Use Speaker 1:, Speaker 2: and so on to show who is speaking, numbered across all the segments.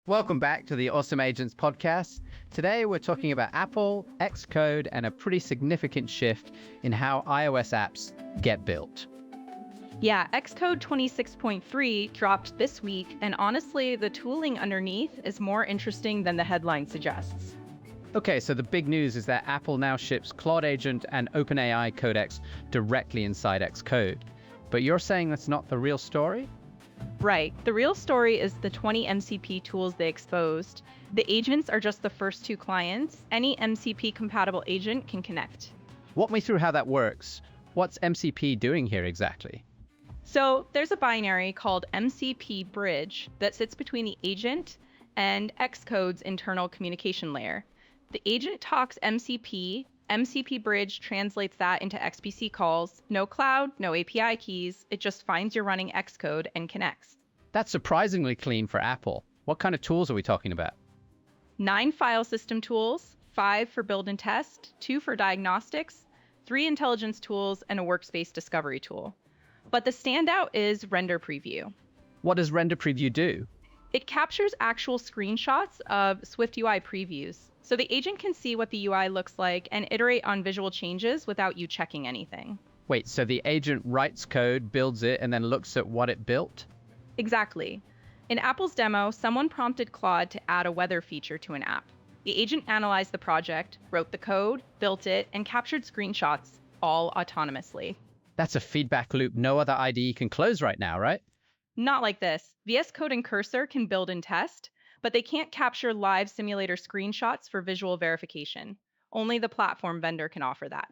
Speaker 1: Welcome back to the Awesome Agents podcast. Today we're talking about Apple, Xcode, and a pretty significant shift in how iOS apps get built.
Speaker 2: Yeah, Xcode 26.3 dropped this week, and honestly, the tooling underneath is more interesting than the headline suggests.
Speaker 1: Okay, so the big news is that Apple now ships Claude Agent and OpenAI Codex directly inside Xcode. But you're saying that's not the real story?
Speaker 2: Right. The real story is the 20 MCP tools they exposed. The agents are just the first two clients. Any MCP-compatible agent can connect.
Speaker 1: Walk me through how that works. What's MCP doing here exactly?
Speaker 2: So there's a binary called MCP bridge that sits between the agent and Xcode's internal communication layer. The agent talks MCP. MCP bridge translates that into XPC calls. No cloud, no API keys. It just finds you're running Xcode and connects.
Speaker 1: That's surprisingly clean for Apple. What kind of tools are we talking about?
Speaker 2: 9 file system tools, 5 for build and test, 2 for diagnostics, 3 intelligence tools, and a workspace discovery tool. But the standout is render preview.
Speaker 1: What does render preview do?
Speaker 2: It captures actual screenshots of SwiftUI previews, so the agent can see what the UI looks like and iterate on visual changes without you checking anything.
Speaker 1: Wait, so the agent writes code, builds it, and then looks at what it built?
Speaker 2: Exactly. In Apple's demo, someone prompted Claude to add a weather feature to an app. The agent analyzed the project, wrote the code, built it, and captured screenshots, all autonomously.
Speaker 1: That's a feedback loop no other IDE can close right now, right?
Speaker 2: Not like this. VS Code and Cursor can build and test, but they can't capture live simulator screenshots for visual verification. Only the platform vendor can offer that.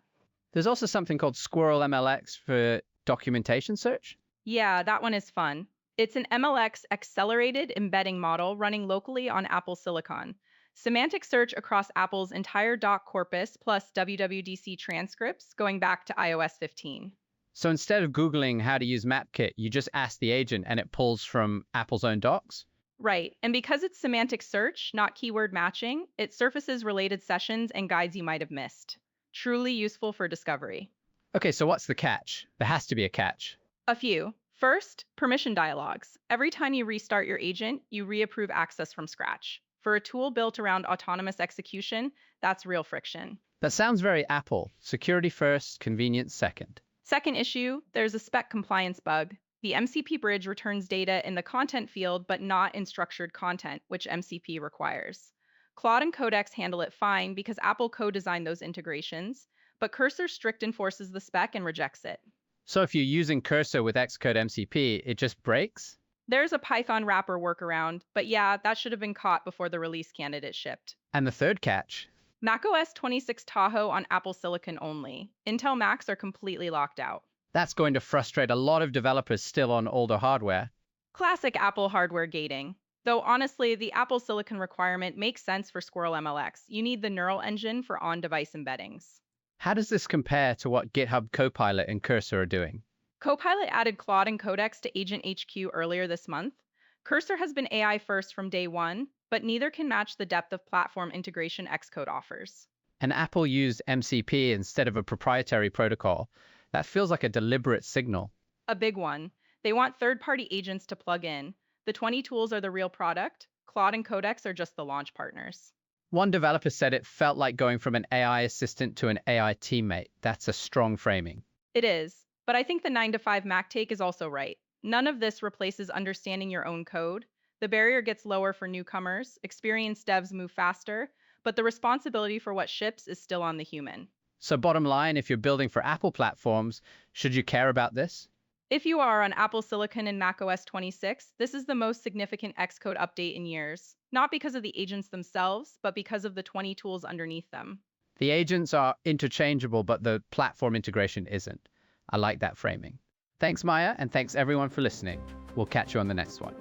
Speaker 1: There's also something called Squirrel MLX for documentation search.
Speaker 2: Yeah, that one is fun. It's an MLX accelerated embedding model running locally on Apple Silicon. Semantic search across Apple's entire doc corpus plus WWDC transcripts going back to iOS 15.
Speaker 1: So instead of Googling how to use MapKit, you just ask the agent and it pulls from Apple's own docs?
Speaker 2: Right, and because it's semantic search, not keyword matching, it surfaces related sessions and guides you might have missed. Truly useful for discovery.
Speaker 1: Okay, so what's the catch? There has to be a catch.
Speaker 2: A few. First, permission dialogues. Every time you restart your agent, you reapprove access from scratch. For a tool built around autonomous execution, that's real friction.
Speaker 1: That sounds very Apple. Security first, convenience second.
Speaker 2: Second issue, there's a spec compliance bug. The MCP bridge returns data in the content field, but not in structured content, which MCP requires. Claude and Codex handle it fine because Apple co-designed those integrations, but Cursor strict enforces the spec and rejects it.
Speaker 1: So if you're using Cursor with Xcode MCP, it just breaks?
Speaker 2: There's a Python wrapper workaround, but yeah, that should have been caught before the release candidate shipped.
Speaker 1: And the third catch?
Speaker 2: macOS 26 Tahoe on Apple Silicon only. Intel Macs are completely locked out.
Speaker 1: That's going to frustrate a lot of developers still on older hardware.
Speaker 2: Classic Apple hardware gating. Though honestly, the Apple Silicon requirement makes sense for Squirrel MLX. You need the neural engine for on-device embeddings.
Speaker 1: How does this compare to what GitHub Copilot and Cursor are doing?
Speaker 2: Copilot added Claude and Codex to Agent HQ earlier this month. Cursor has been AI first from day one, but neither can match the depth of platform integration Xcode offers.
Speaker 1: And Apple used MCP instead of a proprietary protocol. That feels like a deliberate signal.
Speaker 2: A big one. They want third-party agents to plug in. The 20 tools are the real product. Claude and Codex are just the launch partners.
Speaker 1: One developer said it felt like going from an AI assistant to an AI teammate. That's a strong framing.
Speaker 2: It is, but I think the 9-to-5 Mac take is also right. None of this replaces understanding your own code. The barrier gets lower for newcomers, experienced devs move faster, but the responsibility for what ships is still on the human.
Speaker 1: So bottom line, if you're building for Apple platforms, should you care about this?
Speaker 2: If you are on Apple Silicon and macOS 26, this is the most significant Xcode update in years. Not because of the agents themselves, but because of the 20 tools underneath them.
Speaker 1: The agents are interchangeable, but the platform integration isn't. I like that framing. Thanks, Maya, and thanks everyone for listening. We'll catch you on the next one.